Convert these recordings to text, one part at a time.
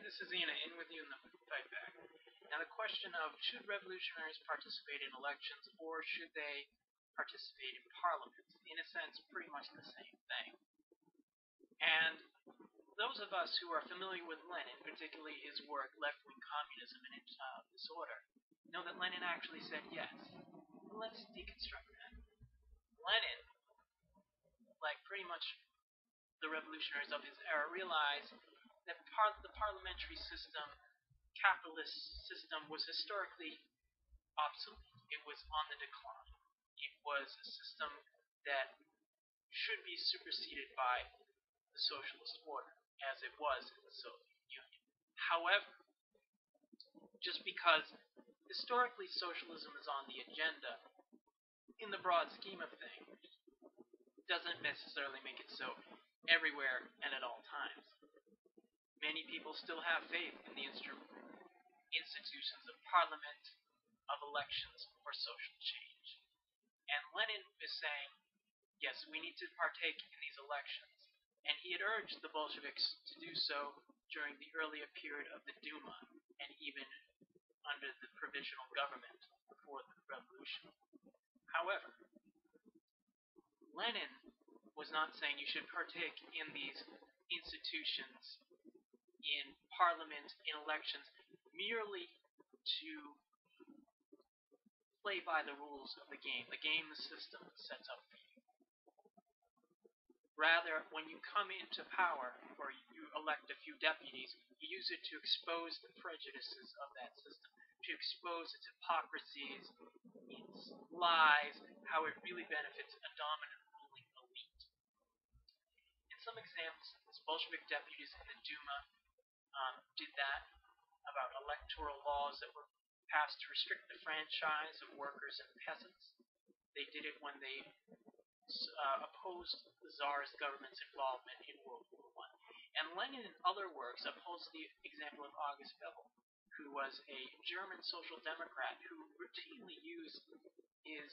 this is Ina, in with you in the fight back. Now the question of should revolutionaries participate in elections or should they participate in parliaments? In a sense, pretty much the same thing. And those of us who are familiar with Lenin, particularly his work Left-Wing Communism and Infantile Disorder, know that Lenin actually said yes. But let's deconstruct that. Lenin, like pretty much the revolutionaries of his era, realized that the parliamentary system, capitalist system, was historically obsolete. It was on the decline. It was a system that should be superseded by the socialist order, as it was in the Soviet Union. However, just because historically socialism is on the agenda, in the broad scheme of things, doesn't necessarily make it so everywhere and at all times. Many people still have faith in the institutions of parliament, of elections, for social change. And Lenin is saying, yes, we need to partake in these elections. And he had urged the Bolsheviks to do so during the earlier period of the Duma, and even under the provisional government before the revolution. However, Lenin was not saying you should partake in these institutions, in parliament, in elections, merely to play by the rules of the game the system sets up for you. Rather, when you come into power, or you elect a few deputies, you use it to expose the prejudices of that system, to expose its hypocrisies, its lies, how it really benefits a dominant ruling elite. In some examples, the Bolshevik deputies in the Duma did that about electoral laws that were passed to restrict the franchise of workers and peasants. They did it when they opposed the Tsar's government's involvement in World War I. And Lenin, in other works, upholds the example of August Bebel, who was a German social democrat who routinely used his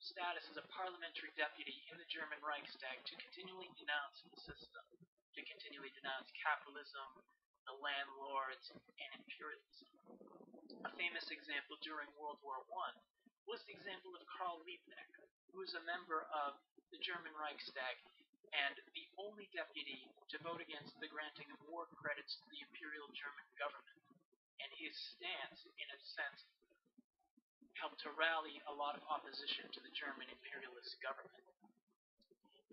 status as a parliamentary deputy in the German Reichstag to continually denounce the system, to continually denounce capitalism, the landlords, and imperialism. A famous example during World War I was the example of Karl Liebknecht, who was a member of the German Reichstag and the only deputy to vote against the granting of war credits to the Imperial German government. And his stance, in a sense, helped to rally a lot of opposition to the German imperialist government.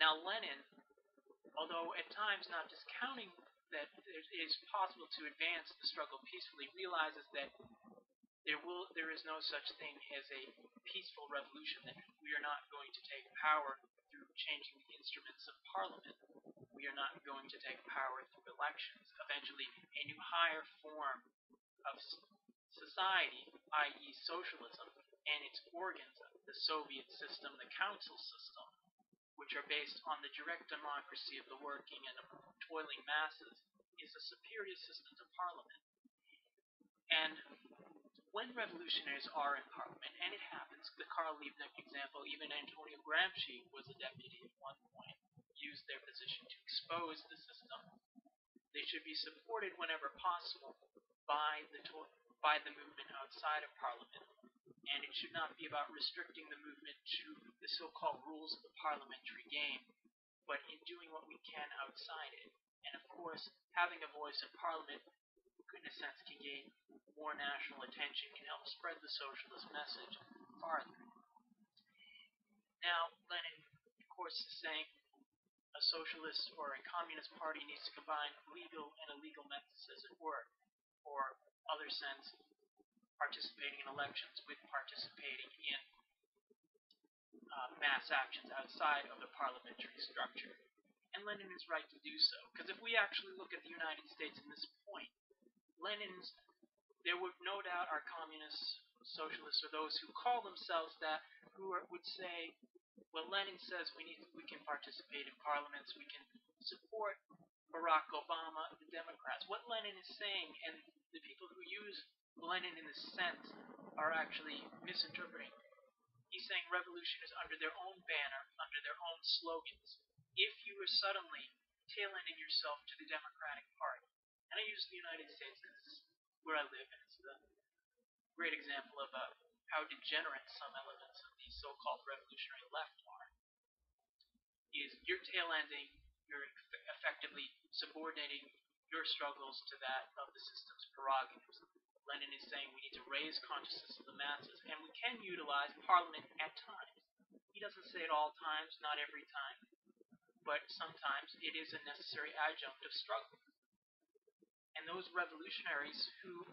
Now Lenin, although at times not discounting that it is possible to advance the struggle peacefully, realizes that there is no such thing as a peaceful revolution, that we are not going to take power through changing the instruments of parliament. We are not going to take power through elections. Eventually, a new higher form of society, i.e. socialism, and its organs, the Soviet system, the council system, which are based on the direct democracy of the working and toiling masses, is a superior system to parliament. And when revolutionaries are in parliament, and it happens, the Karl Liebknecht example, even Antonio Gramsci was a deputy at one point, used their position to expose the system. They should be supported whenever possible by the movement outside of parliament. And it should not be about restricting the movement to the so-called rules of the parliamentary game, but in doing what we can outside it. And of course, having a voice in parliament, in a sense, can gain more national attention, can help spread the socialist message farther. Now, Lenin, of course, is saying a socialist or a communist party needs to combine legal and illegal methods, as it were, or other sense, participating in elections with participating in mass actions outside of the parliamentary structure. And Lenin is right to do so, because if we actually look at the United States in this point, there would no doubt are communists, socialists, or those who call themselves that, who would say, well, Lenin says we can participate in parliaments, we can support Barack Obama, the Democrats. What Lenin is saying, and the people who use Lenin in this sense are actually misinterpreting. He's saying revolution is under their own banner, under their own slogans. If you are suddenly tail-ending yourself to the Democratic Party, And I use the United States because it's where I live, and it's the great example of how degenerate some elements of the so-called revolutionary left are. Is you're tail-ending, you're effectively subordinating your struggles to that of the system's prerogatives. Lenin is saying we need to raise consciousness of the masses, and we can utilize parliament at times. He doesn't say at all times, not every time, but sometimes it is a necessary adjunct of struggle. And those revolutionaries who,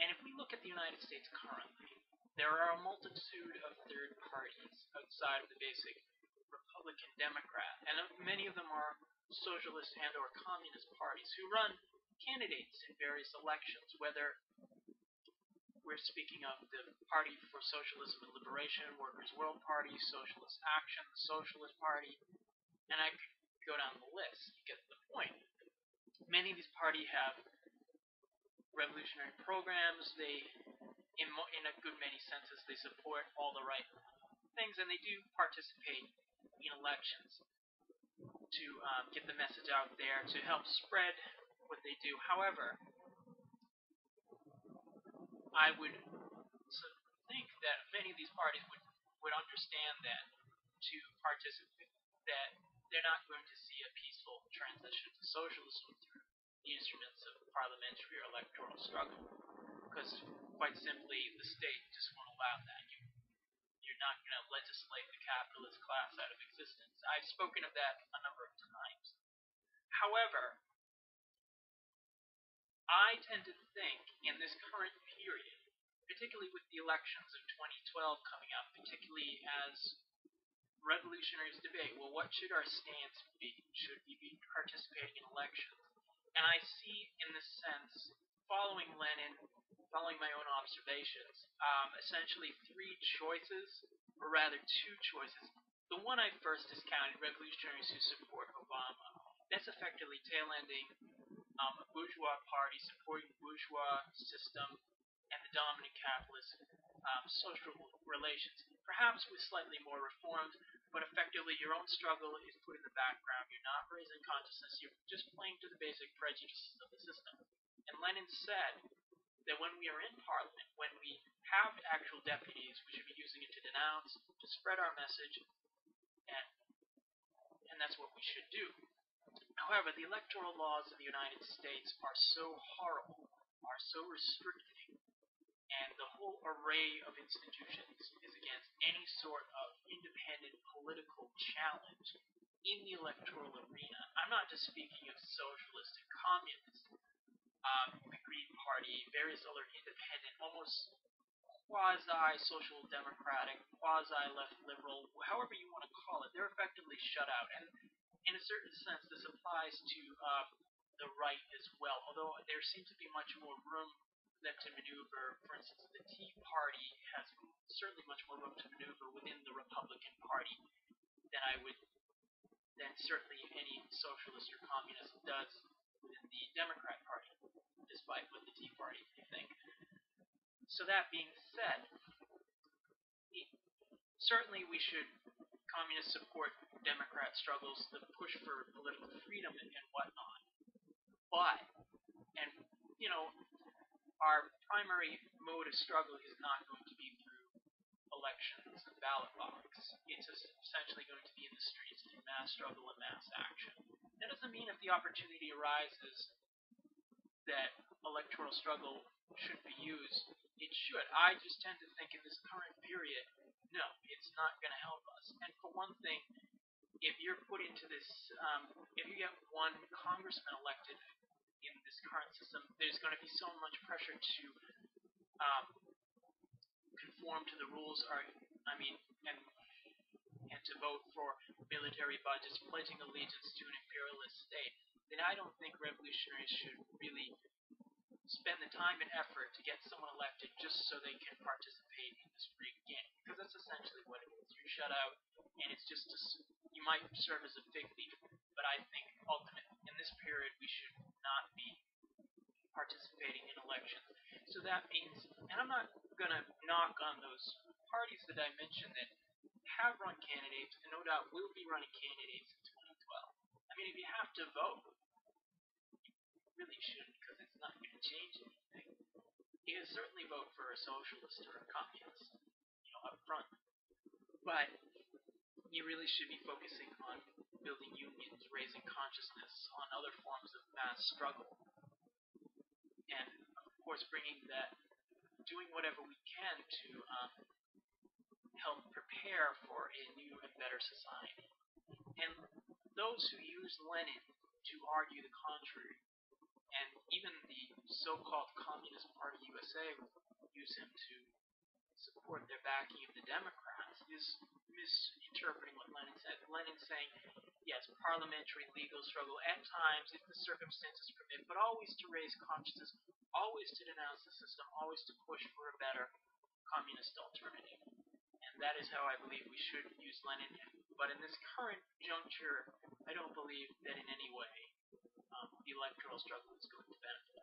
and if we look at the United States currently, there are a multitude of third parties outside of the basic Republican Democrat, and many of them are socialist and or communist parties who run candidates in various elections, whether we're speaking of the Party for Socialism and Liberation, Workers' World Party, Socialist Action, the Socialist Party, and I could go down the list. You get the point. Many of these parties have revolutionary programs. They, in a good many senses, they support all the right things, and they do participate in elections to get the message out there, to help spread what they do. However, I would think that many of these parties would understand that to participate, that they're not going to see a peaceful transition to socialism through the instruments of parliamentary or electoral struggle, because quite simply the state just won't allow that. You're not going to legislate the capitalist class out of existence. I've spoken of that a number of times. However, I tend to think in this current period, particularly with the elections of 2012 coming up, particularly as revolutionaries debate, well, what should our stance be? Should we be participating in elections? And I see, in this sense, following Lenin, following my own observations, essentially three choices, or rather two choices. The one I first discounted, revolutionaries who support Obama, that's effectively tail-ending a bourgeois party supporting the bourgeois system and the dominant capitalist social relations, perhaps with slightly more reforms, but effectively your own struggle is put in the background. You're not raising consciousness, you're just playing to the basic prejudices of the system. And Lenin said that when we are in parliament, when we have actual deputies, we should be using it to denounce, to spread our message, and that's what we should do. However, the electoral laws of the United States are so horrible, are so restricting, and the whole array of institutions is against any sort of independent political challenge in the electoral arena. I'm not just speaking of socialist and communist, the Green Party, various other independent, almost quasi-social democratic, quasi-left liberal, however you want to call it, they're effectively shut out. And in a certain sense, this applies to the right as well, although there seems to be much more room for them to maneuver. For instance, the Tea Party has certainly much more room to maneuver within the Republican Party than certainly any socialist or communist does within the Democrat Party, despite what the Tea Party may think. So that being said, certainly we should communists support Democrat struggles, the push for political freedom and whatnot. But, and you know, our primary mode of struggle is not going to be through elections and ballot box. It's essentially going to be in the streets through mass struggle and mass action. That doesn't mean if the opportunity arises that electoral struggle should be used. It should. I just tend to think in this current period, no, it's not going to help us. And for one thing, if you're put into this, if you get one congressman elected in this current system, there's going to be so much pressure to conform to the rules, and to vote for military budgets, pledging allegiance to an imperialist state, then I don't think revolutionaries should really spend the time and effort to get someone elected just so they can participate in this rigged game, because that's essentially what it is. You're shut out, and it's just you might serve as a fig leaf, but I think ultimately in this period we should not be participating in elections. So that means, and I'm not going to knock on those parties that I mentioned that have run candidates, and no doubt will be running candidates in 2012. I mean, if you have to vote, really shouldn't, because it's not going to change anything. You can certainly vote for a socialist or a communist, up front, but you really should be focusing on building unions, raising consciousness on other forms of mass struggle, and of course doing whatever we can to help prepare for a new and better society. And those who use Lenin to argue the contrary, and even the so-called Communist Party USA use him to support their backing of the Democrats, is misinterpreting what Lenin said. Lenin's saying, yes, parliamentary legal struggle at times, if the circumstances permit, but always to raise consciousness, always to denounce the system, always to push for a better communist alternative. And that is how I believe we should use Lenin. But in this current juncture, I don't believe that in any way the electoral struggle is going to benefit.